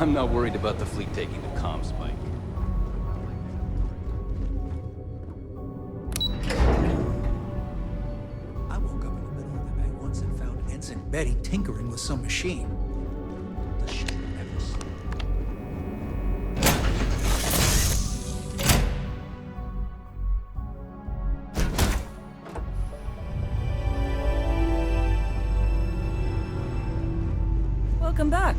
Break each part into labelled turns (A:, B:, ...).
A: I'm not worried about the fleet taking the comm spike.
B: I woke up in the middle of the night once and found Ensign Betty tinkering with some machine. The shit I've never seen.
C: Welcome back.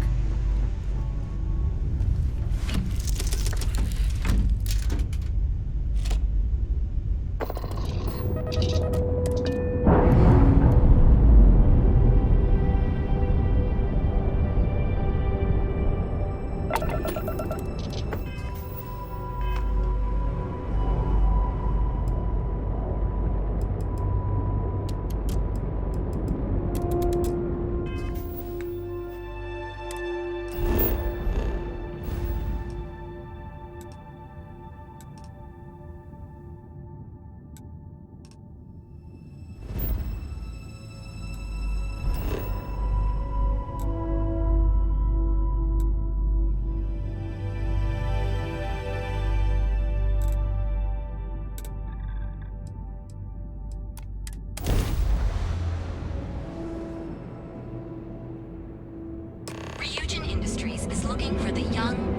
D: Industries is looking for the young...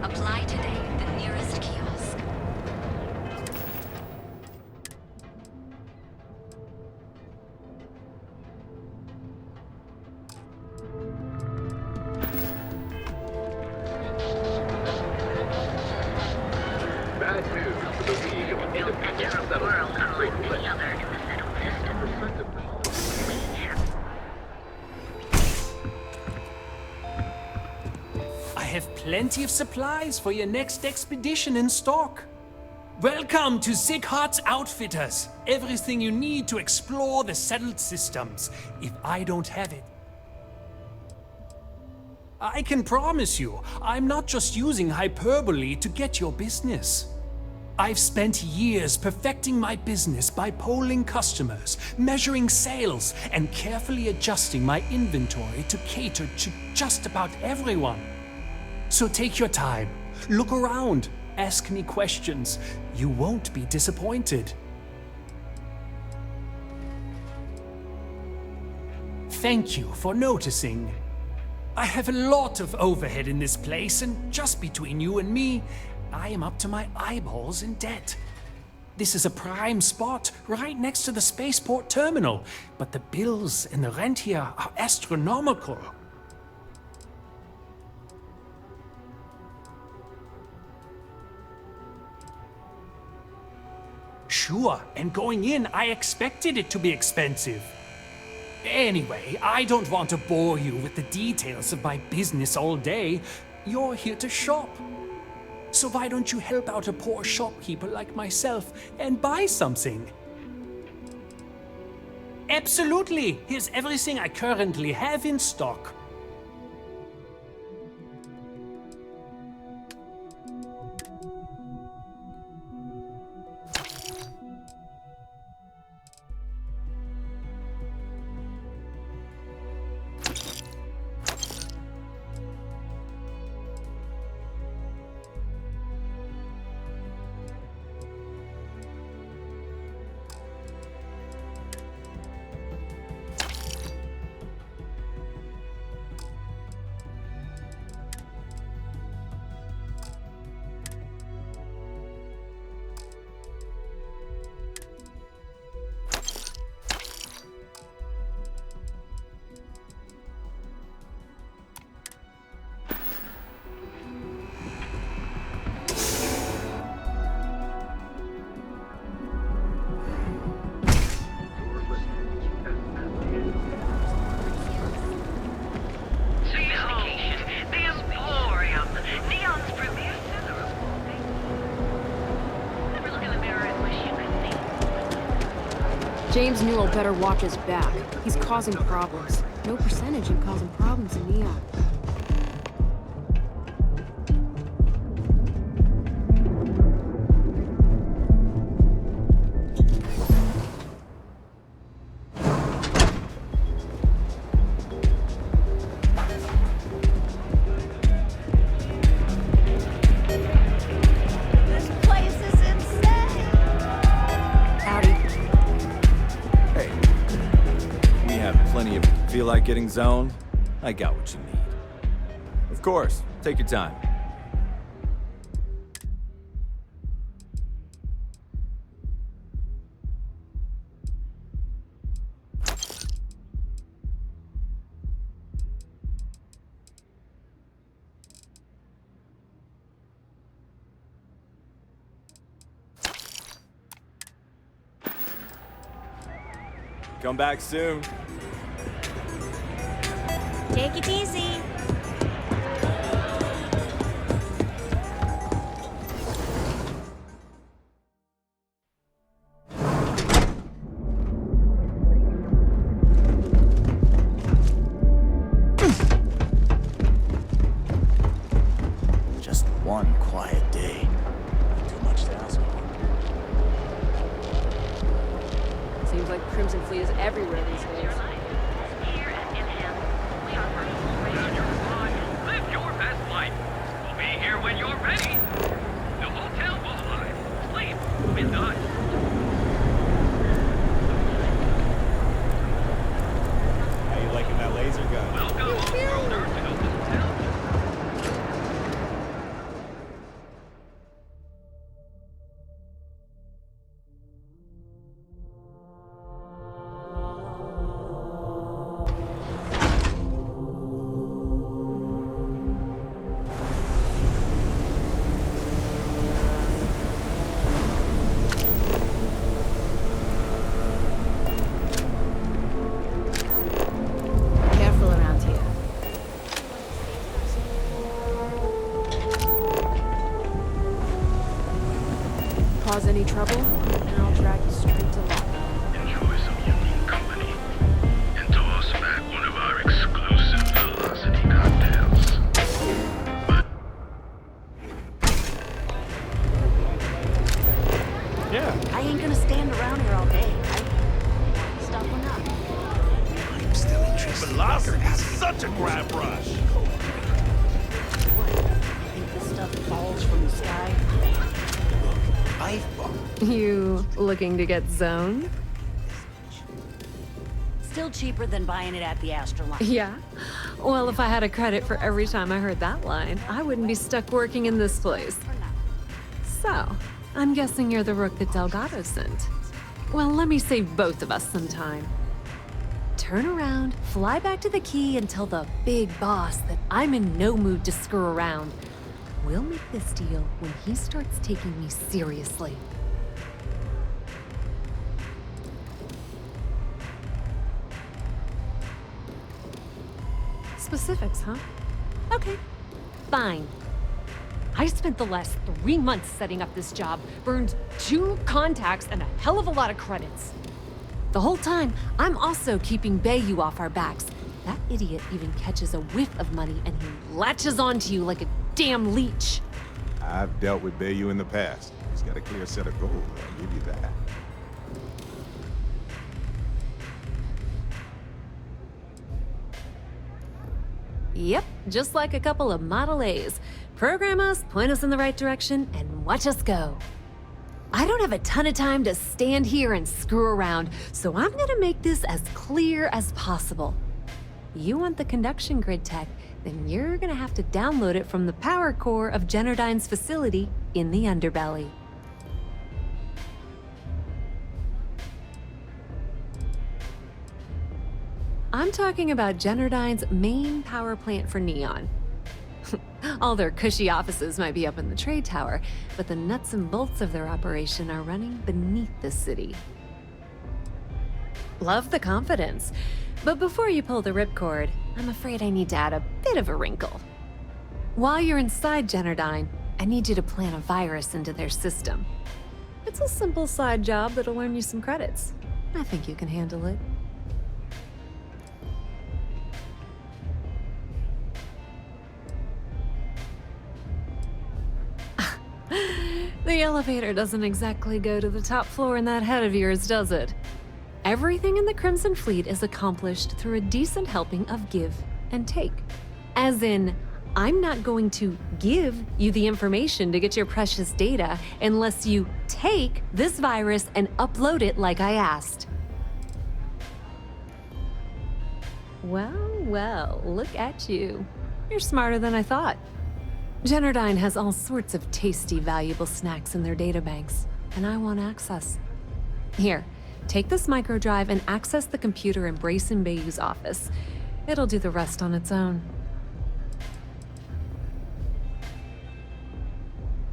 D: Apply today at the nearest kiosk.
E: Bad news for the League of Independent Settlers.
F: I have plenty of supplies for your next expedition in stock. Welcome to Sighardt's Outfitters. Everything you need to explore the settled systems, if I don't have it. I can promise you, I'm not just using hyperbole to get your business. I've spent years perfecting my business by polling customers, measuring sales, and carefully adjusting my inventory to cater to just about everyone. So take your time, look around, ask me questions. You won't be disappointed. Thank you for noticing. I have a lot of overhead in this place, and just between you and me, I am up to my eyeballs in debt. This is a prime spot right next to the spaceport terminal, but the bills and the rent here are astronomical. Sure, and going in, I expected it to be expensive. Anyway, I don't want to bore you with the details of my business all day. You're here to shop. So why don't you help out a poor shopkeeper like myself and buy something? Absolutely! Here's everything I currently have in stock.
G: James Newell better watch his back. He's causing problems. No percentage in causing problems in Neon.
H: like getting zoned? I got what you need. Of course, take your time. Come back soon.
D: Take it easy.
I: Just one quiet day. Not too much to ask for.
G: Seems like Crimson Fleet is everywhere these days.
D: Here at Inham, we offer full range.
E: Live your best life. We'll be here when you're ready. The hotel will arrive. Sleep with us.
I: How you liking that laser gun?
E: Welcome, off-roader, to the hotel.
G: Careful around here. Cause any trouble, and I'll drag you straight to law.
E: Enjoy some unique company. And toss back one of our exclusive velocity cocktails.
I: Yeah.
D: I ain't gonna stand around here all day. Stuff one up.
B: I'm still interested.
I: Velocity is such a grab rush.
D: What? Think this stuff falls from the sky?
B: I've bought
G: You looking to get zoned?
D: Still cheaper than buying it at the Astroline.
G: Yeah. Well, if I had a credit for every time I heard that line, I wouldn't be stuck working in this place.
D: For now.
G: So, I'm guessing you're the rook that Delgado sent. Well, let me save both of us some time. Turn around, fly back to the key, and tell the big boss that I'm in no mood to screw around. We'll make this deal when he starts taking me seriously. Specifics, huh? Okay, fine. I spent the last 3 months setting up this job, burned 2 contacts and a hell of a lot of credits. The whole time, I'm also keeping Bayou off our backs. That idiot even catches a whiff of money and he latches onto you like a damn leech.
J: I've dealt with Bayou in the past. He's got a clear set of goals, I'll give you that.
G: Yep, just like a couple of Model A's. Program us, point us in the right direction, and watch us go. I don't have a ton of time to stand here and screw around, so I'm gonna make this as clear as possible. You want the conduction grid tech, then you're gonna have to download it from the power core of Generdyne's facility in the underbelly. I'm talking about Generdyne's main power plant for Neon. All their cushy offices might be up in the trade tower, but the nuts and bolts of their operation are running beneath the city. Love the confidence, but before you pull the ripcord, I'm afraid I need to add a bit of a wrinkle. While you're inside Generdyne, I need you to plant a virus into their system. It's a simple side job that'll earn you some credits. I think you can handle it. The elevator doesn't exactly go to the top floor in that head of yours, does it? Everything in the Crimson Fleet is accomplished through a decent helping of give and take. As in, I'm not going to give you the information to get your precious data unless you take this virus and upload it like I asked. Well, look at you. You're smarter than I thought. Generdyne has all sorts of tasty, valuable snacks in their databanks, and I want access. Here, take this microdrive and access the computer in Brayson Bayou's office. It'll do the rest on its own.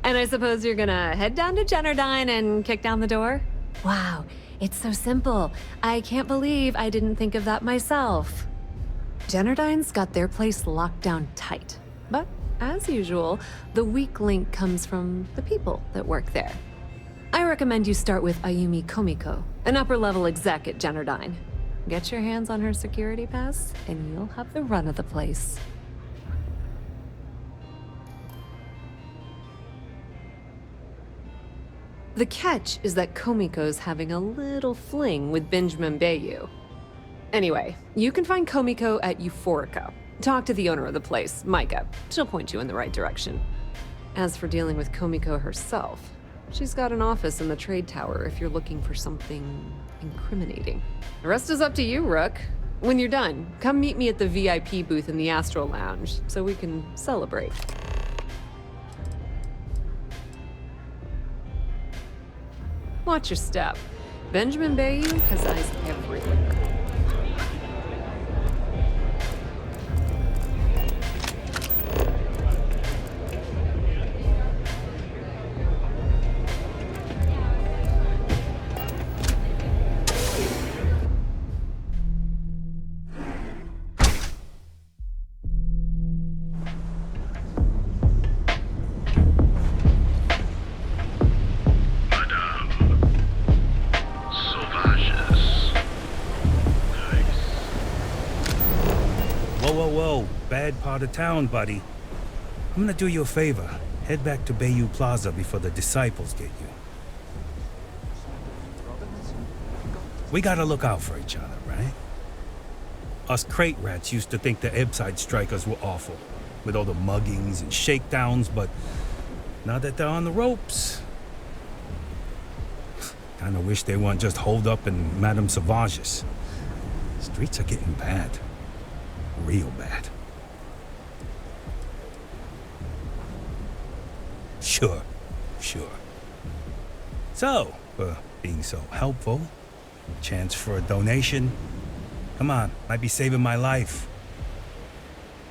G: And I suppose you're gonna head down to Generdyne and kick down the door? Wow, it's so simple. I can't believe I didn't think of that myself. Generdyne's got their place locked down tight. But, as usual, the weak link comes from the people that work there. I recommend you start with Ayumi Komiko, an upper-level exec at Generdyne. Get your hands on her security pass, and you'll have the run of the place. The catch is that Komiko's having a little fling with Benjamin Bayou. Anyway, you can find Komiko at Euphorica. Talk to the owner of the place, Micah. She'll point you in the right direction. As for dealing with Komiko herself, she's got an office in the trade tower if you're looking for something incriminating. The rest is up to you, Rook. When you're done, come meet me at the VIP booth in the Astro Lounge so we can celebrate. Watch your step. Benjamin Bayou has eyes everywhere.
K: Whoa, bad part of town, buddy. I'm gonna do you a favor. Head back to Bayou Plaza before the disciples get you. We gotta look out for each other, right? Us crate rats used to think the Ebbside strikers were awful, with all the muggings and shakedowns, but now that they're on the ropes, kinda wish they weren't just holed up in Madame Sauvage's. Streets are getting bad. Real bad. Sure. So, being so helpful, chance for a donation. Come on, might be saving my life.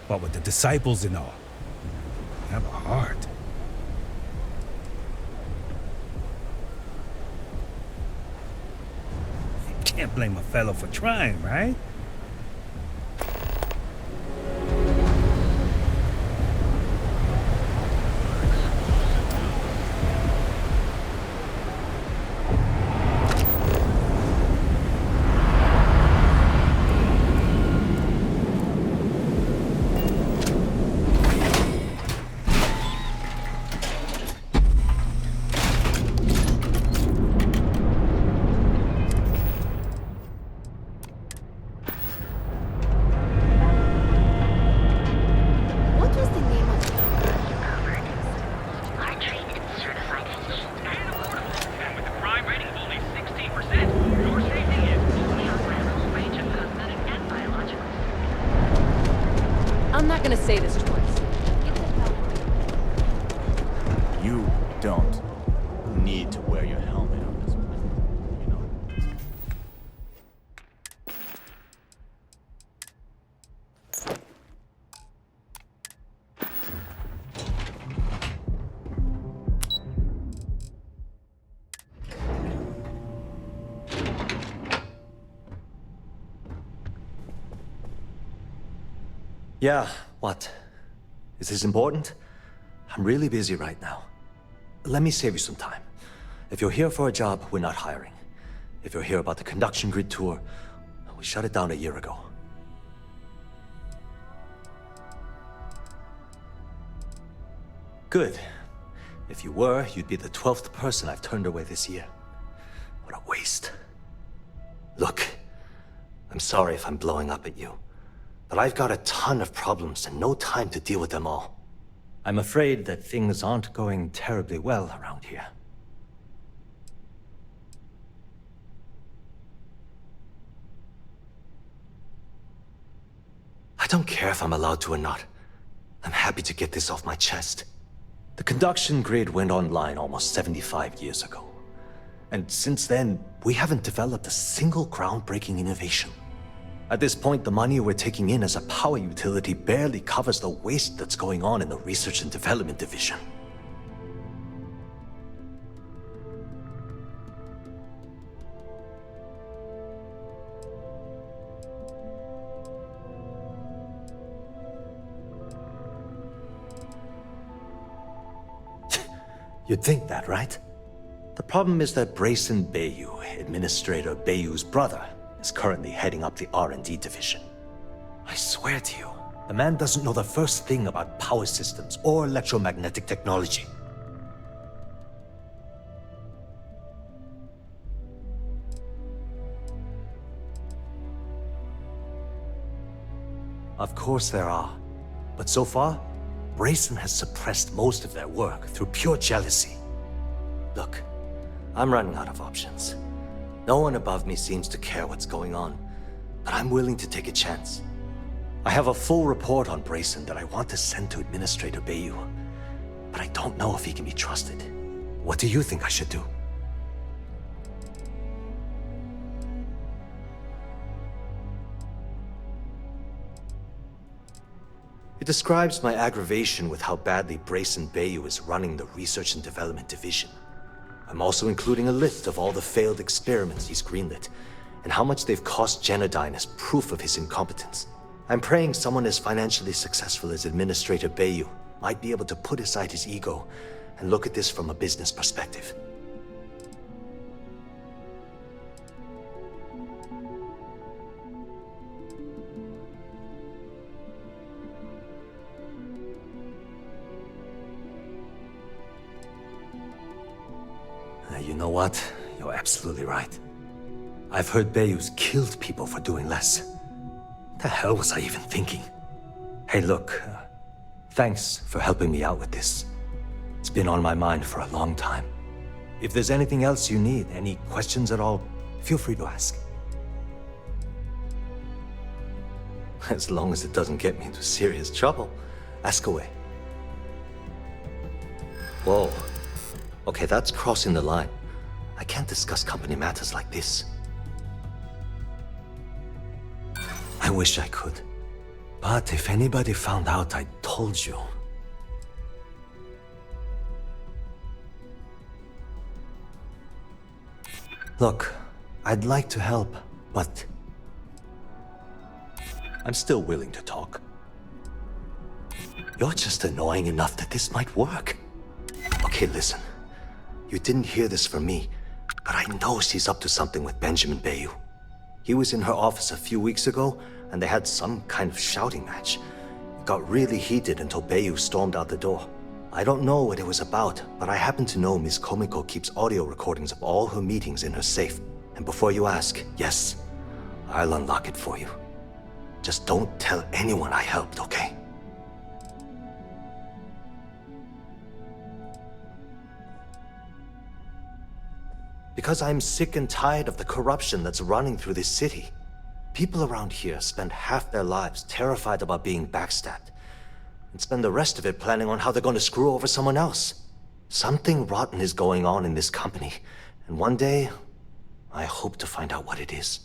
K: What with the disciples and all. Have a heart. Can't blame a fellow for trying, right?
D: I'm not gonna say this twice.
I: You don't need to wear your helmet on this one, you know?
L: Yeah, what? Is this important? I'm really busy right now. Let me save you some time. If you're here for a job, we're not hiring. If you're here about the conduction grid tour, we shut it down a year ago. Good. If you were, you'd be the 12th person I've turned away this year. What a waste. Look, I'm sorry if I'm blowing up at you. But I've got a ton of problems and no time to deal with them all. I'm afraid that things aren't going terribly well around here. don't care if I'm allowed to or not. I'm happy to get this off my chest. The conduction grid went online almost 75 years ago. And since then, we haven't developed a single groundbreaking innovation. At this point, the money we're taking in as a power utility barely covers the waste that's going on in the research and development division. You'd think that, right? The problem is that Brayson Bayou, Administrator Bayou's brother, is currently heading up the R&D division. I swear to you, the man doesn't know the first thing about power systems or electromagnetic technology. Of course there are, but so far, Brayson has suppressed most of their work through pure jealousy. Look, I'm running out of options. No one above me seems to care what's going on, but I'm willing to take a chance. I have a full report on Brayson that I want to send to Administrator Bayou, but I don't know if he can be trusted. What do you think I should do? It describes my aggravation with how badly Brayson Bayou is running the Research and Development Division. I'm also including a list of all the failed experiments he's greenlit, and how much they've cost Genodyne as proof of his incompetence. I'm praying someone as financially successful as Administrator Bayou might be able to put aside his ego and look at this from a business perspective. You know what? You're absolutely right. I've heard Bayou's killed people for doing less. What the hell was I even thinking? Hey, look, thanks for helping me out with this. It's been on my mind for a long time. If there's anything else you need, any questions at all, feel free to ask. As long as it doesn't get me into serious trouble, ask away. Whoa. Okay, that's crossing the line. I can't discuss company matters like this. I wish I could. But if anybody found out I told you... Look, I'd like to help, but... I'm still willing to talk. You're just annoying enough that this might work. Okay, listen. You didn't hear this from me, but I know she's up to something with Benjamin Bayou. He was in her office a few weeks ago, and they had some kind of shouting match. It got really heated until Bayou stormed out the door. I don't know what it was about, but I happen to know Miss Komiko keeps audio recordings of all her meetings in her safe. And before you ask, yes, I'll unlock it for you. Just don't tell anyone I helped, okay? Because I'm sick and tired of the corruption that's running through this city. People around here spend half their lives terrified about being backstabbed, and spend the rest of it planning on how they're going to screw over someone else. Something rotten is going on in this company, and one day, I hope to find out what it is.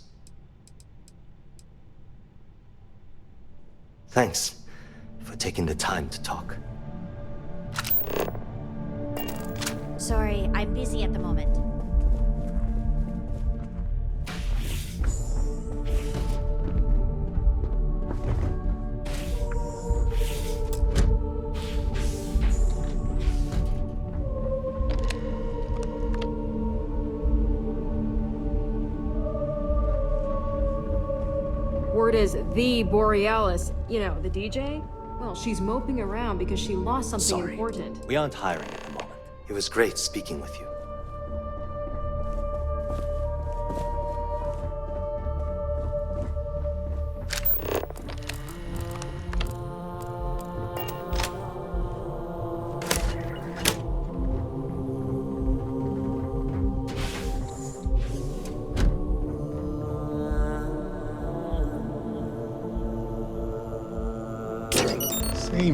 L: Thanks for taking the time to talk.
D: Sorry, I'm busy at the moment.
C: Word is the Borealis, you know, the DJ? Well, she's moping around because she lost something important.
L: We aren't hiring at the moment. It was great speaking with you.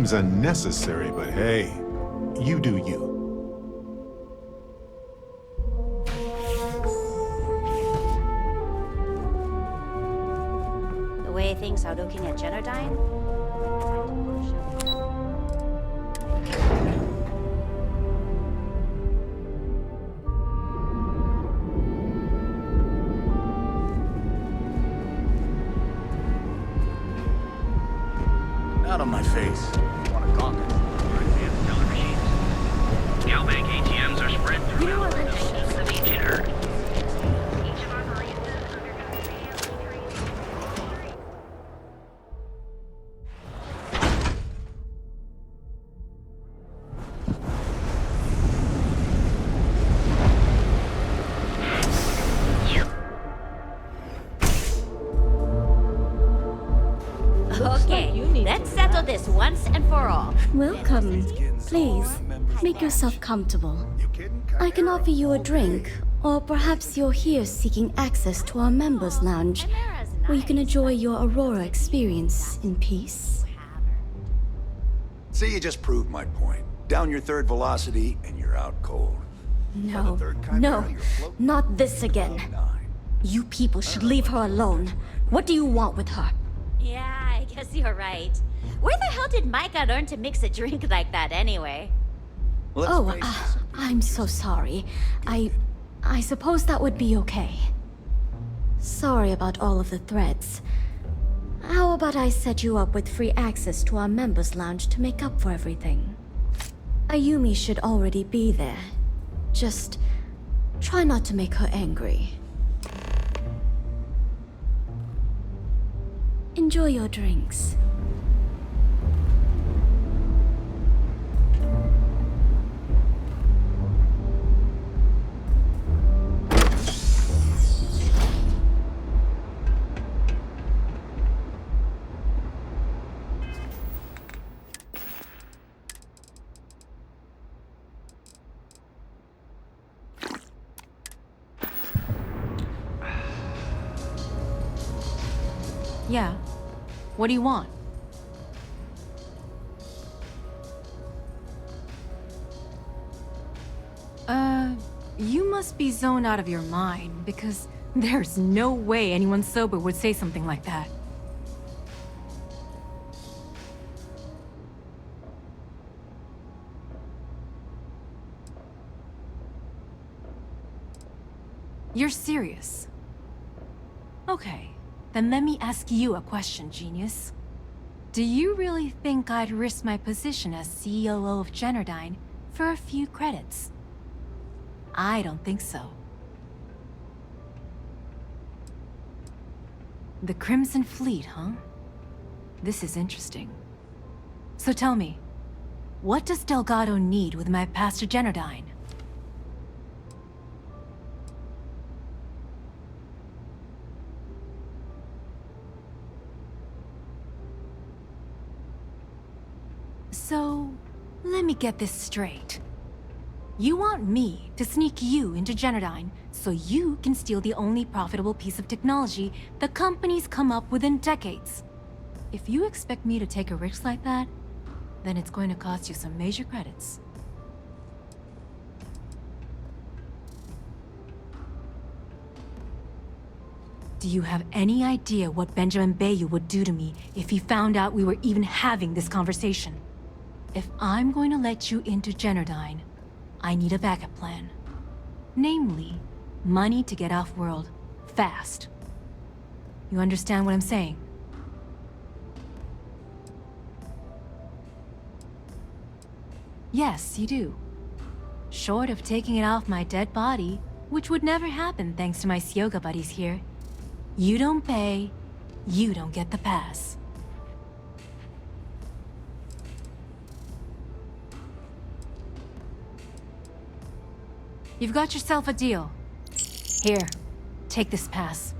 J: seems unnecessary, but hey, you do you.
D: The way things are looking at Genodyne?
I: Not on my face. Want to conquer?
E: Advanced teller machines. Galbank ATMs are spread throughout the notions of ancient Earth. Each of our baristas undergoes daily training.
D: Okay, let's settle this once and for all.
M: Welcome. Please, make yourself comfortable. I can offer you a drink, or perhaps you're here seeking access to our members' lounge, where you can enjoy your Aurora experience in peace.
N: See, you just proved my point. Down your third velocity, and you're out cold.
M: No, not this again. You people should leave her alone. What do you want with her?
D: Yeah, I guess you're right. Where the hell did Micah learn to mix a drink like that anyway?
M: I'm so sorry. I suppose that would be okay. Sorry about all of the threats. How about I set you up with free access to our members' lounge to make up for everything? Ayumi should already be there. Just try not to make her angry. Enjoy your drinks.
C: Yeah. What do you want? You must be zoned out of your mind, because there's no way anyone sober would say something like that. You're serious? Okay. Then let me ask you a question, genius. Do you really think I'd risk my position as CEO of Genodyne for a few credits? I don't think so. The Crimson Fleet, huh? This is interesting. So tell me, what does Delgado need with my pass to Genodyne? So, let me get this straight. You want me to sneak you into Genodyne so you can steal the only profitable piece of technology the company's come up with in decades. If you expect me to take a risk like that, then it's going to cost you some major credits. Do you have any idea what Benjamin Bayou would do to me if he found out we were even having this conversation? If I'm going to let you into Genodyne, I need a backup plan. Namely, money to get off-world, fast. You understand what I'm saying? Yes, you do. Short of taking it off my dead body, which would never happen thanks to my Syoga buddies here. You don't pay, you don't get the pass. You've got yourself a deal. Here, take this pass.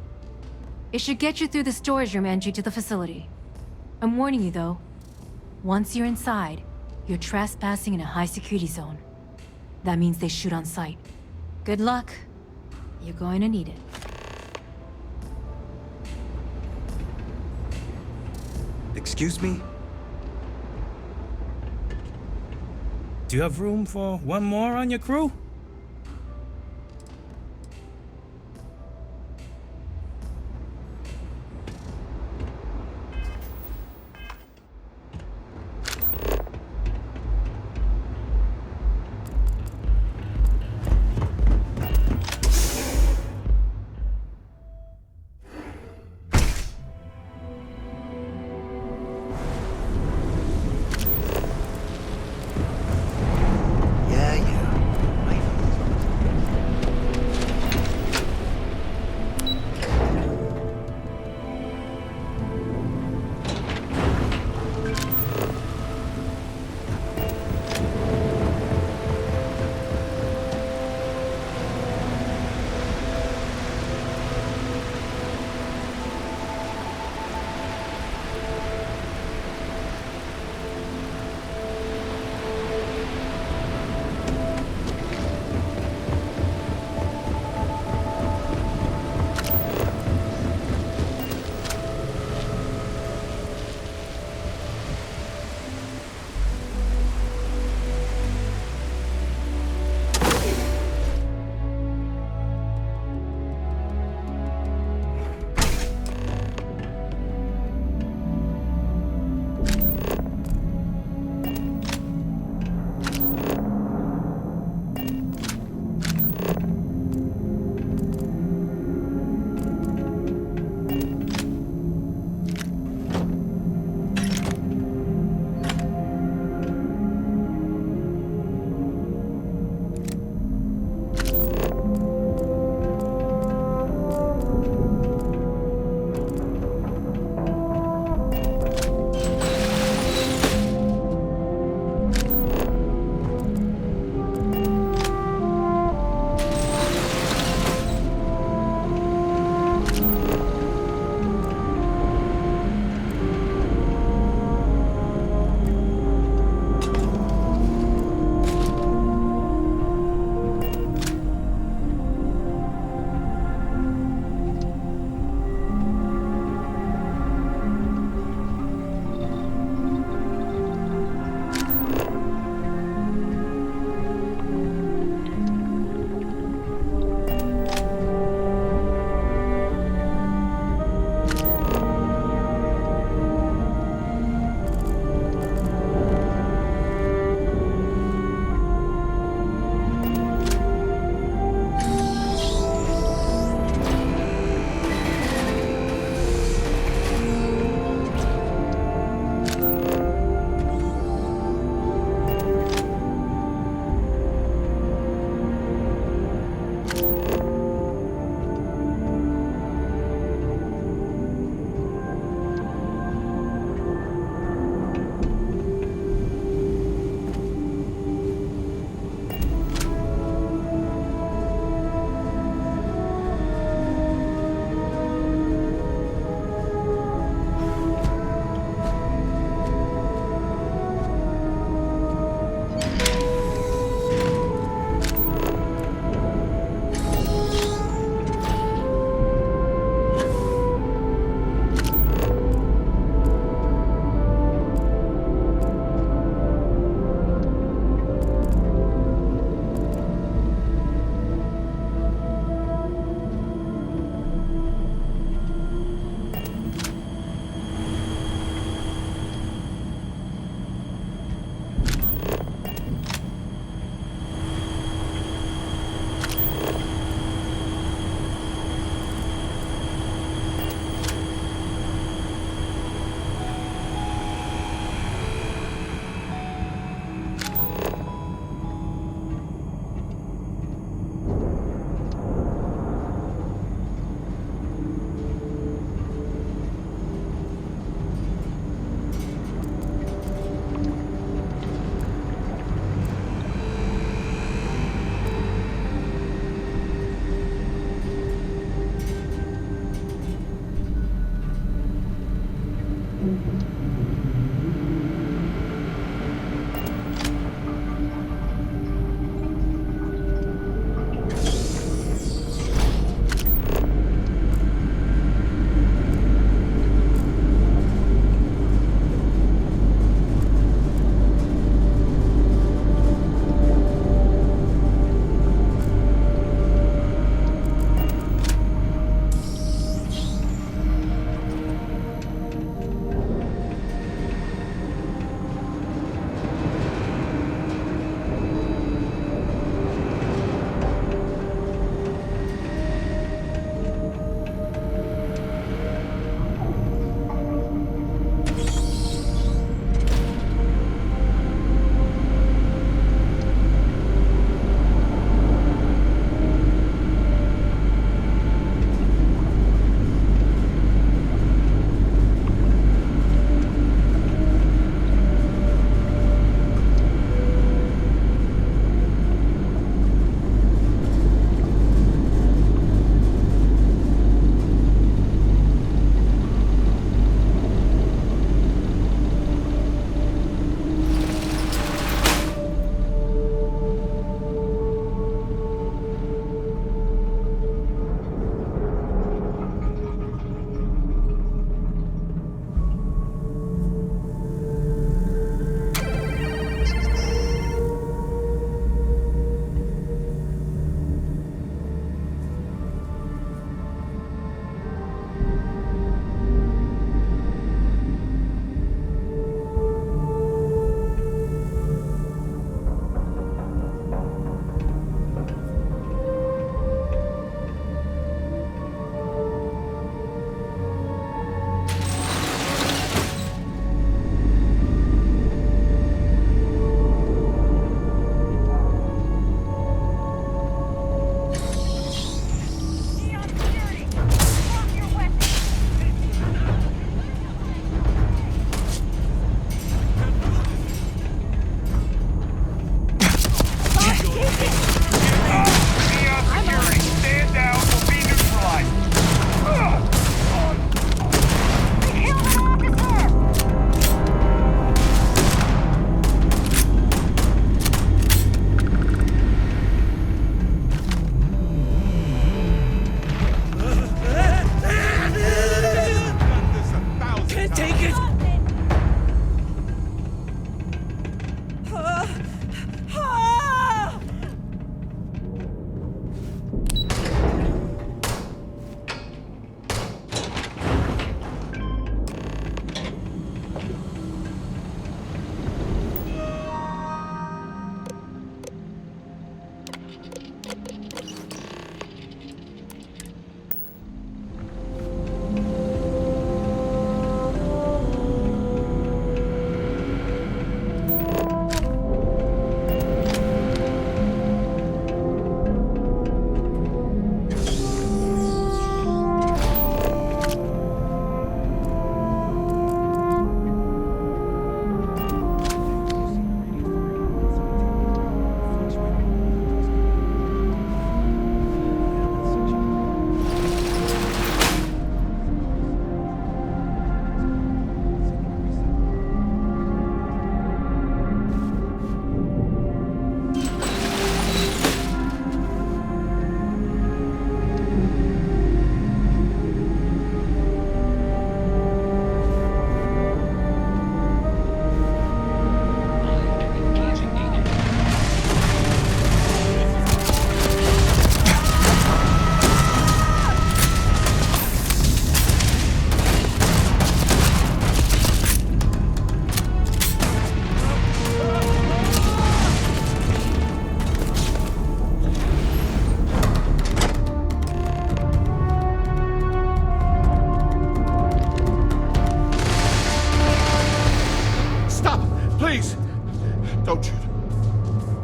C: It should get you through the storage room entry to the facility. I'm warning you though, once you're inside, you're trespassing in a high-security zone. That means they shoot on sight. Good luck. You're going to need it.
O: Excuse me?
K: Do you have room for one more on your crew?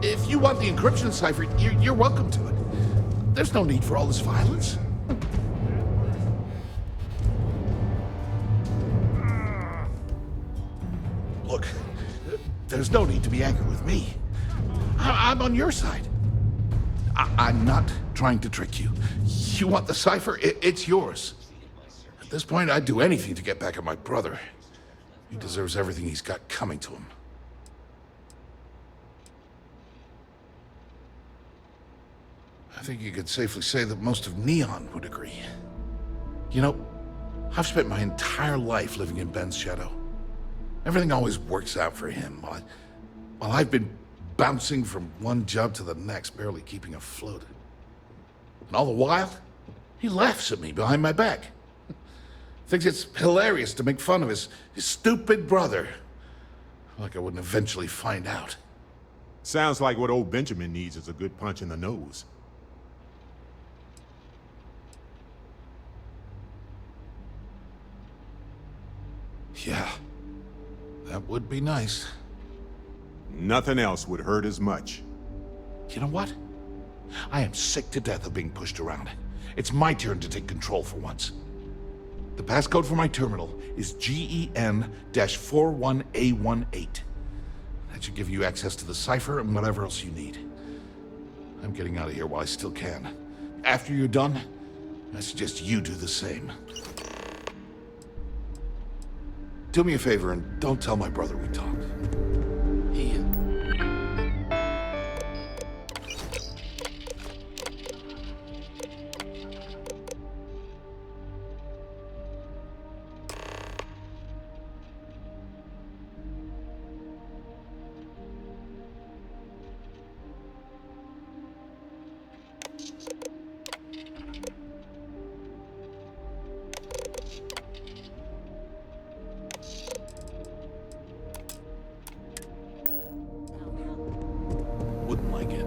O: If you want the encryption cipher, you're welcome to it. There's no need for all this violence. Look, there's no need to be angry with me. I'm on your side. I'm not trying to trick you. You want the cipher? It's yours. At this point, I'd do anything to get back at my brother. He deserves everything he's got coming to him. I think you could safely say that most of Neon would agree. You know, I've spent my entire life living in Ben's shadow. Everything always works out for him, while I've been bouncing from one job to the next, barely keeping afloat. And all the while, he laughs at me behind my back. Thinks it's hilarious to make fun of his stupid brother. Like I wouldn't eventually find out.
J: Sounds like what old Benjamin needs is a good punch in the nose.
O: Yeah, that would be nice.
J: Nothing else would hurt as much.
O: You know what? I am sick to death of being pushed around. It's my turn to take control for once. The passcode for my terminal is GEN-41A18. That should give you access to the cipher and whatever else you need. I'm getting out of here while I still can. After you're done, I suggest you do the same. Do me a favor and don't tell my brother we talked. Wouldn't like it.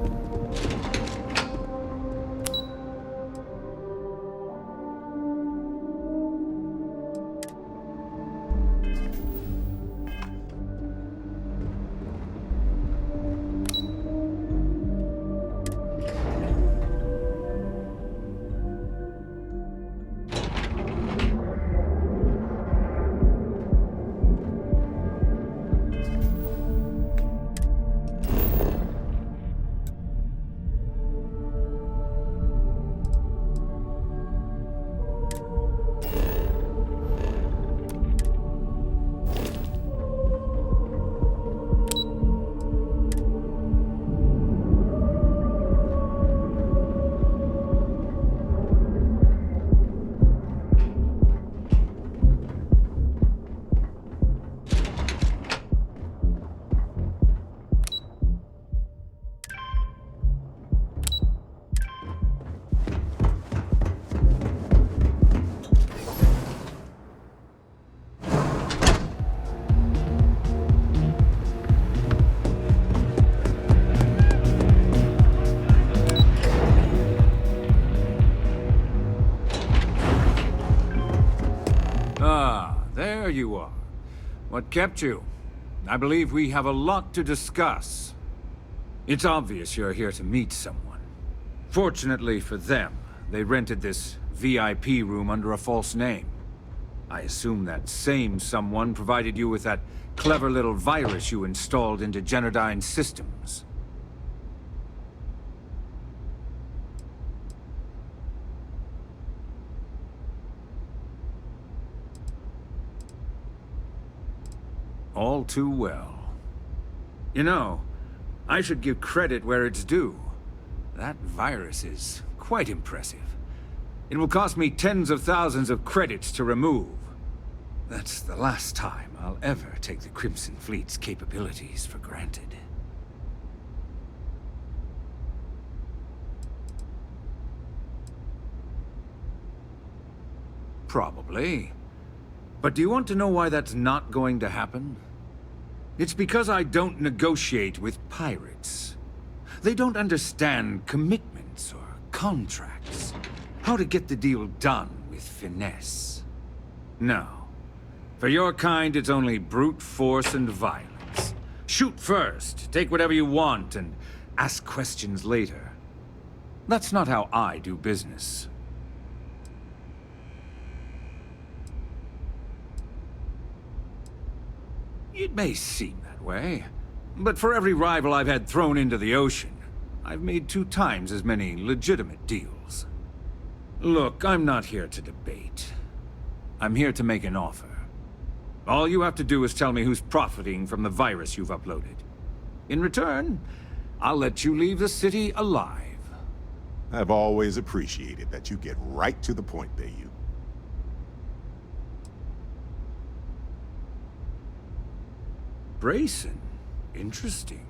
P: There you are. What kept you? I believe we have a lot to discuss. It's obvious you're here to meet someone. Fortunately for them, they rented this VIP room under a false name. I assume that same someone provided you with that clever little virus you installed into Genodyne's systems. All too well. You know, I should give credit where it's due. That virus is quite impressive. It will cost me tens of thousands of credits to remove. That's the last time I'll ever take the Crimson Fleet's capabilities for granted. Probably. But do you want to know why that's not going to happen? It's because I don't negotiate with pirates. They don't understand commitments or contracts. How to get the deal done with finesse. No. For your kind, it's only brute force and violence. Shoot first, take whatever you want, and ask questions later. That's not how I do business. It may seem that way, but for every rival I've had thrown into the ocean, I've made 2 times as many legitimate deals. Look, I'm not here to debate. I'm here to make an offer. All you have to do is tell me who's profiting from the virus you've uploaded. In return, I'll let you leave the city alive.
J: I've always appreciated that you get right to the point, Bayou.
P: Brayson? Interesting.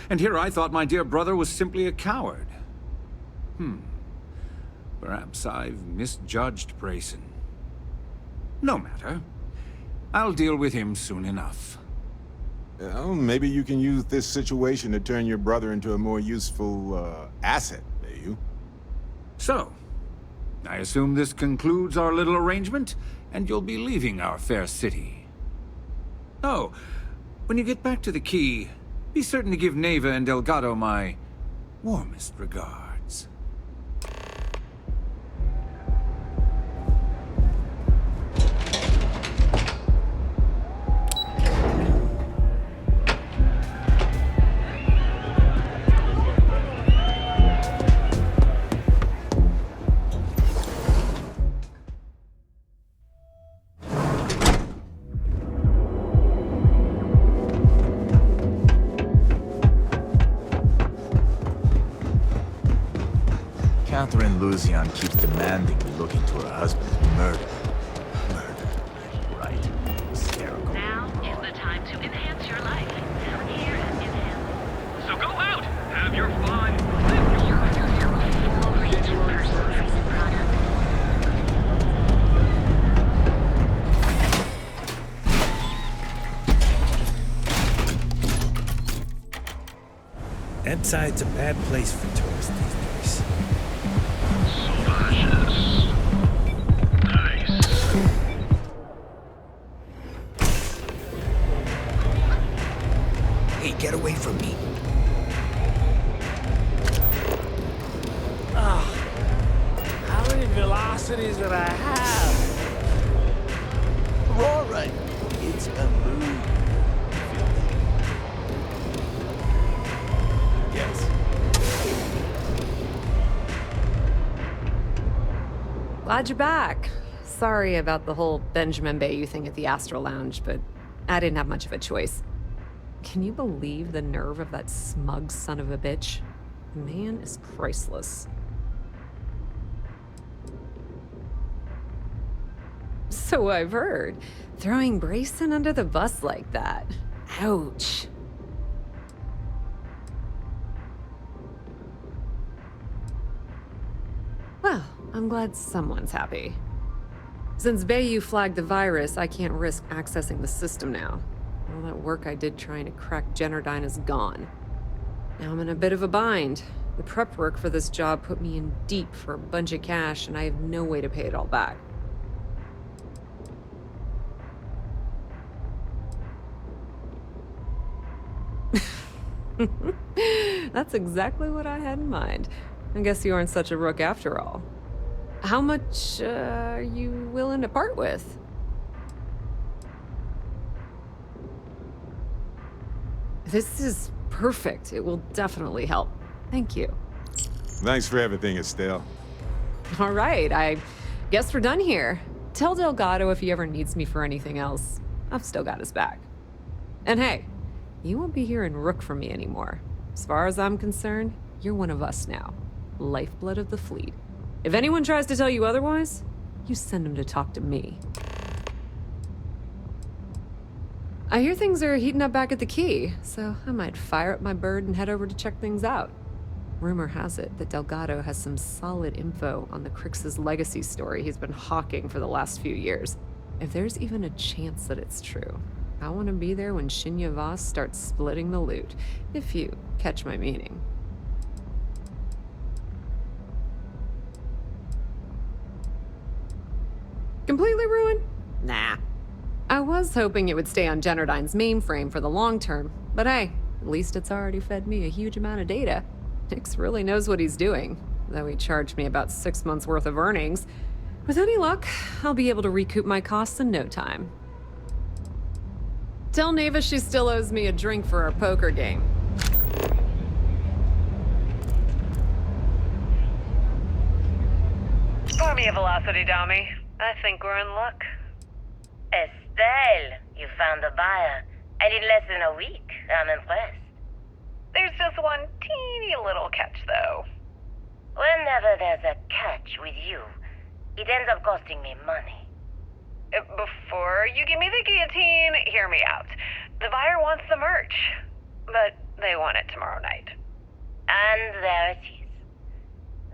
P: And here I thought my dear brother was simply a coward. Perhaps I've misjudged Brayson. No matter. I'll deal with him soon enough.
J: Well, maybe you can use this situation to turn your brother into a more useful, asset, Bayou.
P: So, I assume this concludes our little arrangement, and you'll be leaving our fair city. Oh, when you get back to the Key, be certain to give Neva and Delgado my warmest regards.
I: Catherine Luzian keeps demanding we look into her husband's murder. Murder. Right. Hysterical.
E: Now is the time to enhance your life. Here at Enhance. So go out, have your fun, live your full range of personalized products.
K: Epside's a bad place for tourists these days.
B: Hey, get away from me.
Q: How many velocities did I have?
I: We're all right. It's a mood. Yes.
G: Glad you're back. Sorry about the whole Benjamin Bayou thing at the Astral Lounge, but I didn't have much of a choice. Can you believe the nerve of that smug son of a bitch? The man is priceless. So I've heard. Throwing Brayson under the bus like that. Ouch. Well, I'm glad someone's happy. Since Bayou flagged the virus, I can't risk accessing the system now. All that work I did trying to crack Generdyne is gone. Now I'm in a bit of a bind. The prep work for this job put me in deep for a bunch of cash, and I have no way to pay it all back. That's exactly what I had in mind. I guess you aren't such a rook after all. How much are you willing to part with? This is perfect. It will definitely help. Thank you.
J: Thanks for everything, Estelle.
G: All right, I guess we're done here. Tell Delgado if he ever needs me for anything else. I've still got his back. And hey, you won't be hearing Rook from me anymore. As far as I'm concerned, you're one of us now. Lifeblood of the fleet. If anyone tries to tell you otherwise, you send them to talk to me. I hear things are heating up back at the Key, so I might fire up my bird and head over to check things out. Rumor has it that Delgado has some solid info on the Crix's legacy story he's been hawking for the last few years. If there's even a chance that it's true, I want to be there when Shinya Voss starts splitting the loot, if you catch my meaning. Completely ruined? Nah. I was hoping it would stay on Generdyne's mainframe for the long term, but hey, At least it's already fed me a huge amount of data. Nix really knows what he's doing, though he charged me about 6 months' worth of earnings. With any luck, I'll be able to recoup my costs in no time. Tell Neva she still owes me a drink for our poker game.
R: Pour me a velocity, Dommy. I think we're in luck.
S: Estelle, you found a buyer. And in less than a week. I'm impressed.
R: There's just one teeny little catch, though.
S: Whenever there's a catch with you, it ends up costing me money.
R: Before you give me the guillotine, hear me out. The buyer wants the merch, but they want it tomorrow night.
S: And there it is.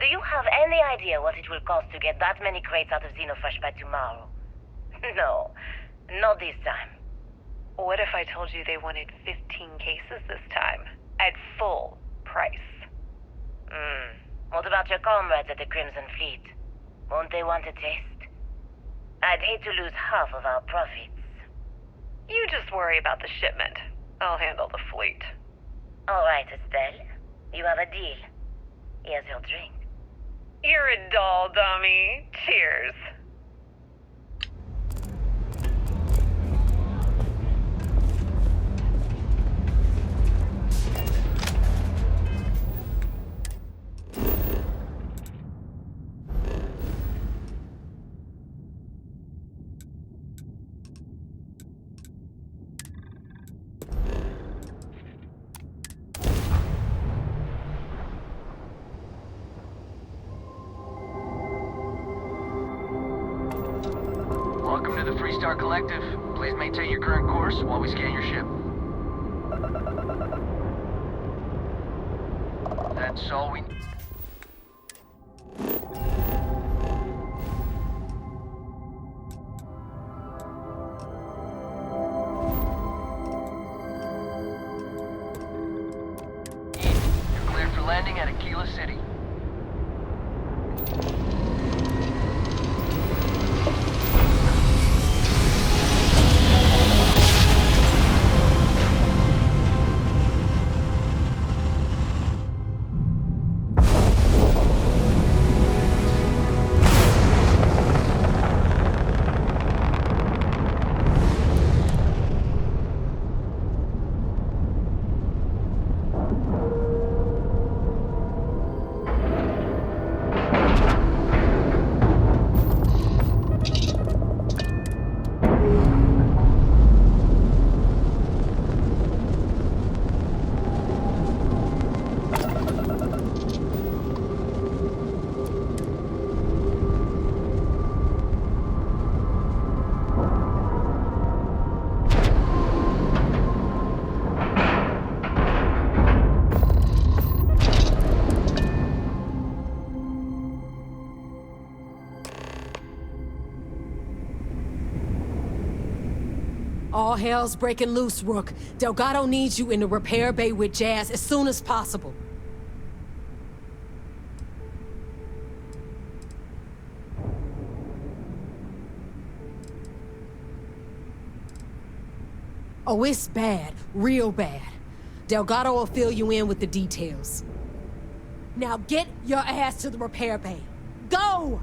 S: Do you have any idea what it will cost to get that many crates out of Xenofresh by tomorrow? No, not this time.
R: What if I told you they wanted 15 cases this time, at full price?
S: What about your comrades at the Crimson Fleet? Won't they want a taste? I'd hate to lose half of our profits.
R: You just worry about the shipment. I'll handle the fleet.
S: All right, Estelle. You have a deal. Here's your drink.
R: You're a doll, dummy. Cheers.
E: Welcome to the Freestar Collective. Please maintain your current course while we scan your ship. That's all we need. You're cleared for landing at Aquila City.
T: All hell's breaking loose, Rook. Delgado needs you in the repair bay with Jazz as soon as possible. Oh, it's bad. Real bad. Delgado will fill you in with the details. Now get your ass to the repair bay. Go!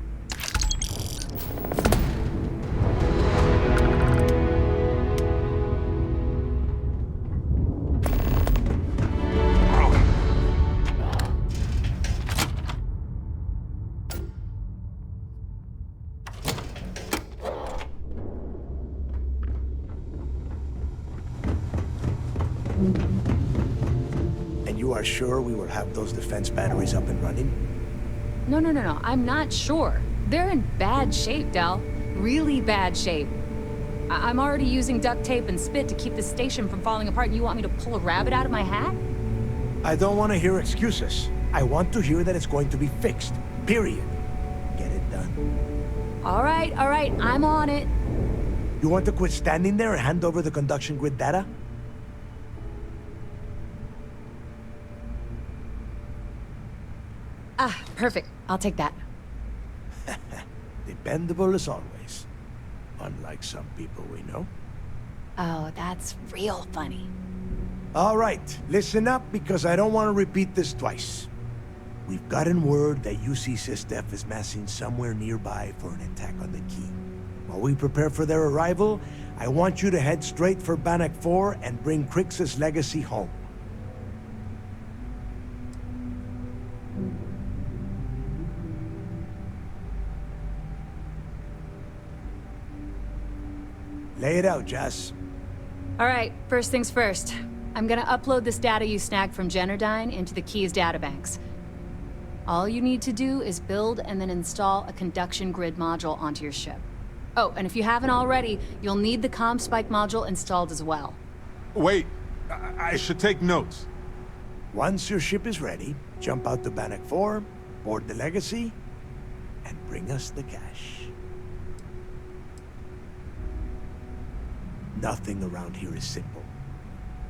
U: And you are sure we will have those defense batteries up and running?
G: No. I'm not sure. They're in bad shape, Del. Really bad shape. I'm already using duct tape and spit to keep the station from falling apart, and you want me to pull a rabbit out of my hat?
U: I don't want to hear excuses. I want to hear that it's going to be fixed. Period. Get it done.
G: All right. I'm on it.
U: You want to quit standing there and hand over the conduction grid data?
G: Ah, perfect. I'll take that.
U: Dependable as always. Unlike some people we know.
G: Oh, that's real funny.
U: All right, listen up because I don't want to repeat this twice. We've gotten word that UC Systef is massing somewhere nearby for an attack on the key. While we prepare for their arrival, I want you to head straight for Bannock 4 and bring Crixus' legacy home. Lay it out, Jess.
A: All right, first things first. I'm gonna upload this data you snagged from Generdyne into the Key's databanks. All you need to do is build and then install a conduction grid module onto your ship. Oh, and if you haven't already, you'll need the comm spike module installed as well.
J: Wait, I should take notes.
U: Once your ship is ready, jump out to Bannock 4, board the legacy, and bring us the cash. Nothing around here is simple.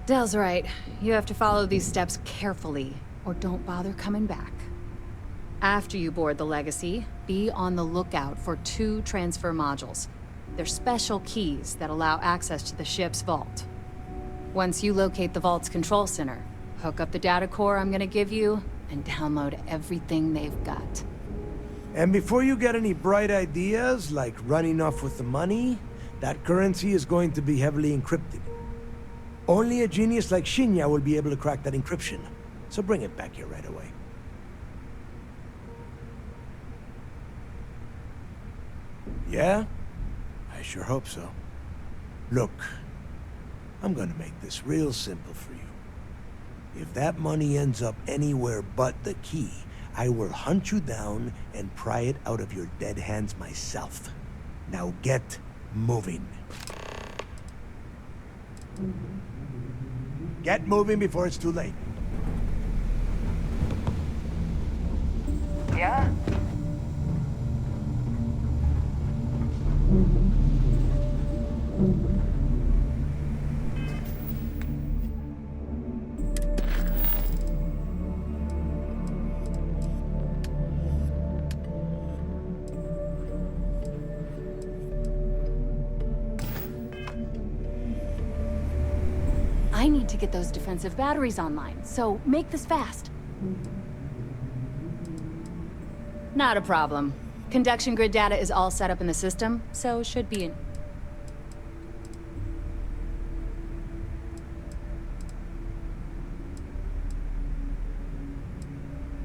A: Dell's right. You have to follow these steps carefully, or don't bother coming back. After you board the Legacy, be on the lookout for 2 transfer modules. They're special keys that allow access to the ship's vault. Once you locate the vault's control center, hook up the data core I'm gonna give you, and download everything they've got.
U: And before you get any bright ideas, like running off with the money, that currency is going to be heavily encrypted. Only a genius like Shinya will be able to crack that encryption. So bring it back here right away. Yeah? I sure hope so. Look, I'm gonna make this real simple for you. If that money ends up anywhere but the key, I will hunt you down and pry it out of your dead hands myself. Now get moving. Get moving before it's too late.
R: Yeah?
A: I need to get those defensive batteries online, so make this fast. Not a problem. Conduction grid data is all set up in the system, so should be in...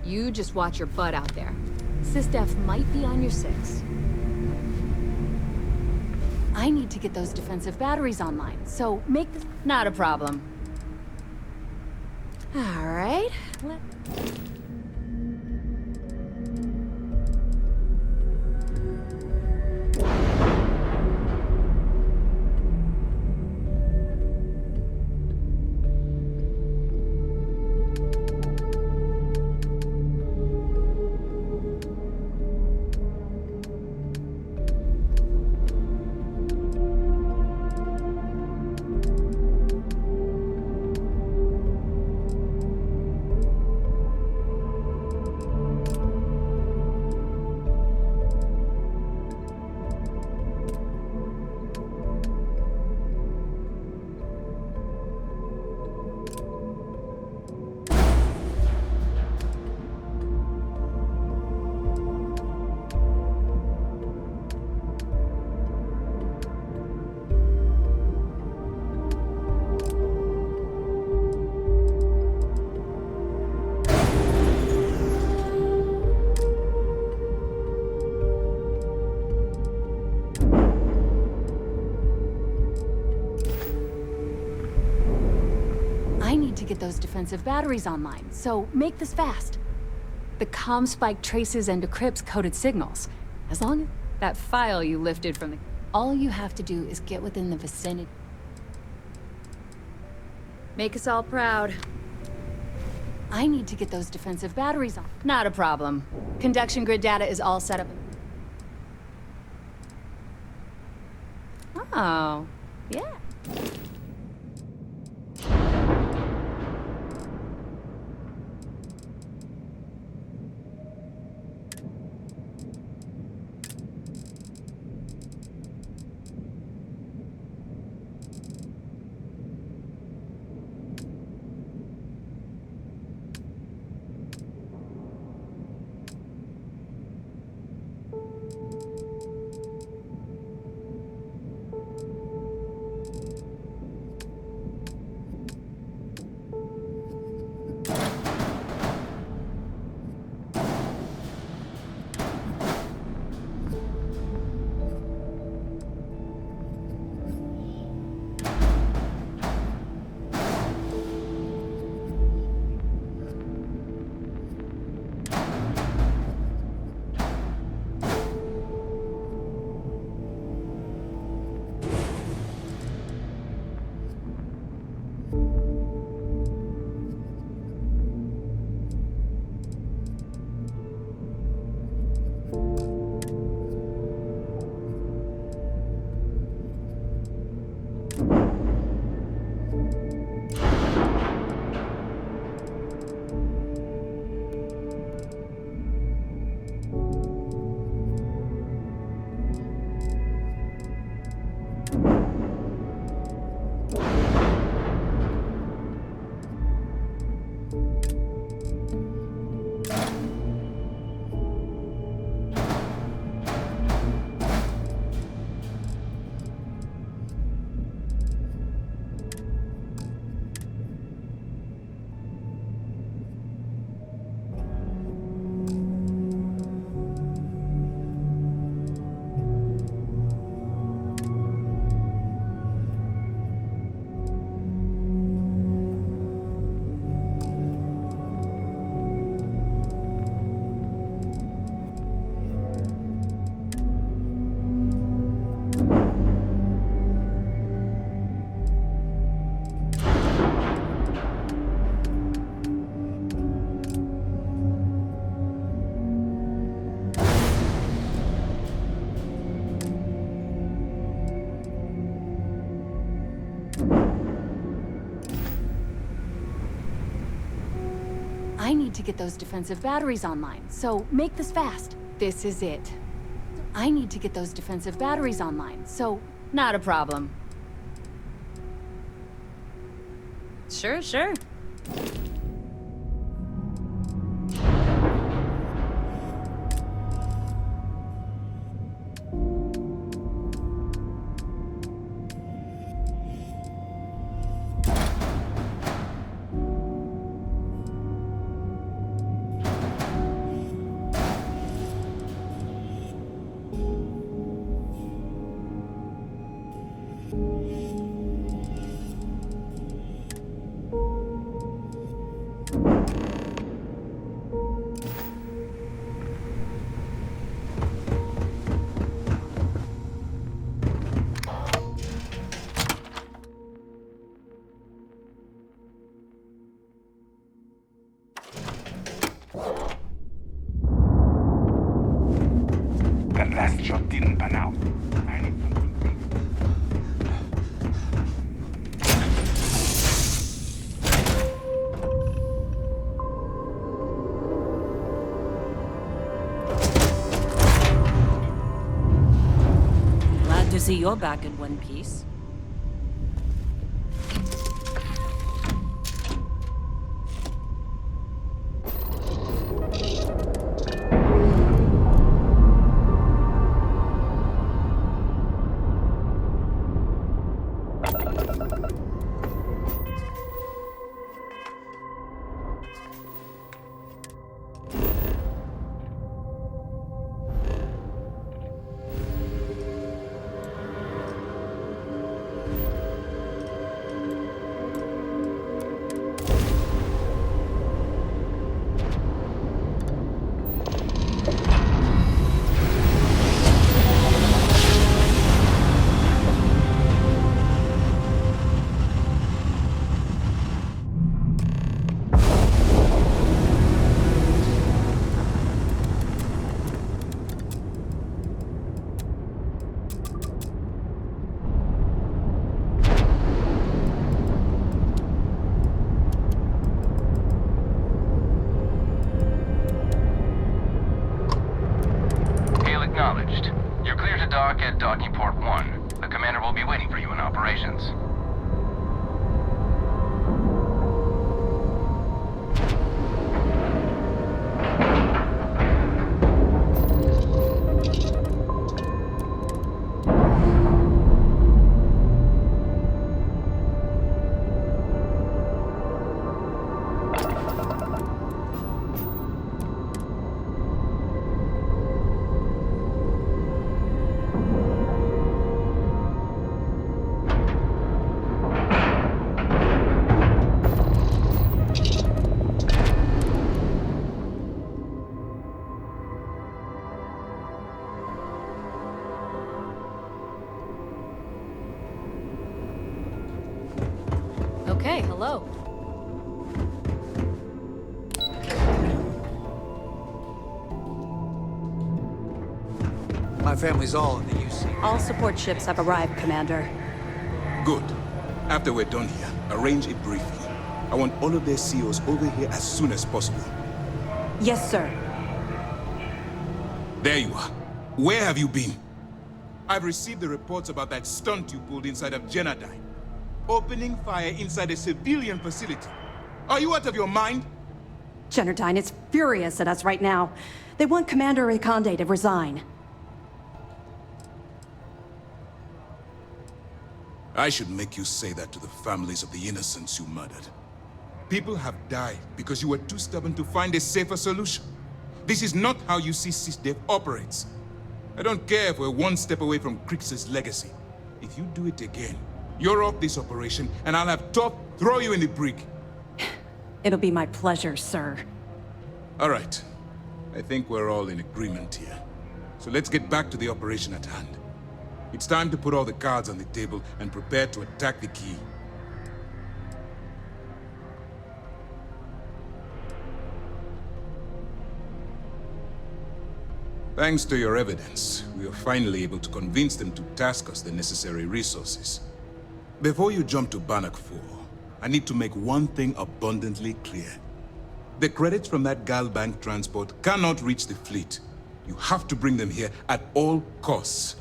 A: You just watch your butt out there. SysDef might be on your 6. I need to get those defensive batteries online, so make this... Not a problem. All right, to get those defensive batteries online, so make this fast. The comm spike traces and decrypts coded signals. As long as that file you lifted from the... All you have to do is get within the vicinity. Make us all proud. I need to get those defensive batteries on. Not a problem. Conduction grid data is all set up. Oh, yeah. I need to get those defensive batteries online, so make this fast. This is it. I need to get those defensive batteries online, so not a problem. Sure.
F: That last shot didn't pan out.
V: Glad to see you're back in one piece.
E: Acknowledged. You're clear to dock at docking port 1. The commander will be waiting for you in operations.
A: Okay, hello.
B: My family's all in the UC.
W: All support ships have arrived, Commander.
J: Good. After we're done here, arrange a briefing. I want all of their CEOs over here as soon as possible.
W: Yes, sir.
J: There you are. Where have you been? I've received the reports about that stunt you pulled inside of Genadine. Opening fire inside a civilian facility. Are you out of your mind?
W: Genardine is furious at us right now. They want Commander Reconde to resign.
J: I should make you say that to the families of the innocents you murdered. People have died because you were too stubborn to find a safer solution. This is not how you see SysDev operates. I don't care if we're one step away from Crix's legacy. If you do it again, you're off this operation, and I'll have Top throw you in the brig.
W: It'll be my pleasure, sir.
J: All right. I think we're all in agreement here. So let's get back to the operation at hand. It's time to put all the cards on the table and prepare to attack the key. Thanks to your evidence, we were finally able to convince them to task us the necessary resources. Before you jump to Bannock 4, I need to make one thing abundantly clear. The credits from that Galbank transport cannot reach the fleet. You have to bring them here at all costs.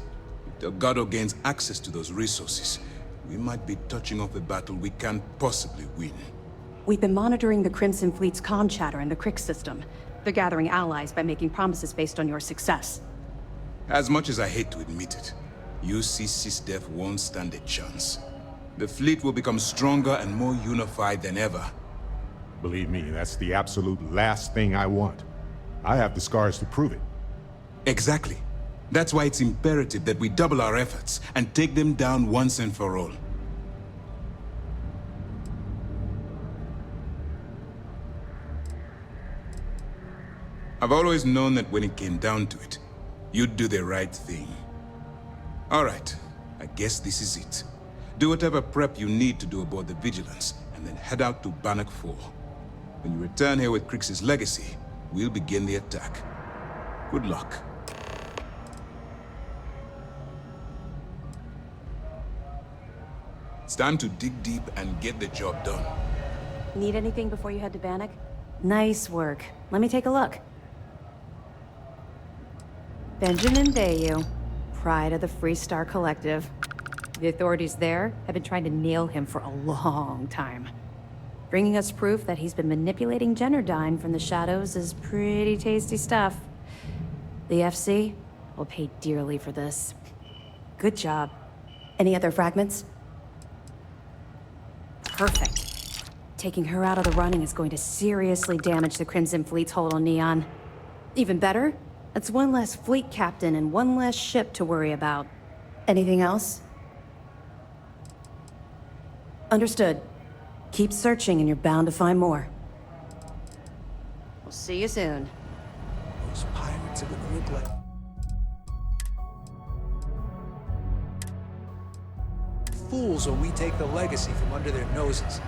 J: If Delgado gains access to those resources, we might be touching off a battle we can't possibly win.
W: We've been monitoring the Crimson Fleet's comm chatter in the Crick system. They're gathering allies by making promises based on your success.
J: As much as I hate to admit it, UC SysDef won't stand a chance. The fleet will become stronger and more unified than ever.
H: Believe me, that's the absolute last thing I want. I have the scars to prove it.
J: Exactly. That's why it's imperative that we double our efforts and take them down once and for all. I've always known that when it came down to it, you'd do the right thing. All right, I guess this is it. Do whatever prep you need to do aboard the Vigilance, and then head out to Bannock 4. When you return here with Crix's legacy, we'll begin the attack. Good luck. It's time to dig deep and get the job done.
W: Need anything before you head to Bannock?
C: Nice work. Let me take a look. Benjamin Bayou, pride of the Free Star Collective. The authorities there have been trying to nail him for a long time. Bringing us proof that he's been manipulating Generdyne from the shadows is pretty tasty stuff. The FC will pay dearly for this. Good job. Any other fragments? Perfect. Taking her out of the running is going to seriously damage the Crimson Fleet's hold on Neon. Even better, that's one less fleet captain and one less ship to worry about. Anything else? Understood. Keep searching and you're bound to find more. We'll see you soon.
B: Those pirates are gonna look like... fools when we take the legacy from under their noses.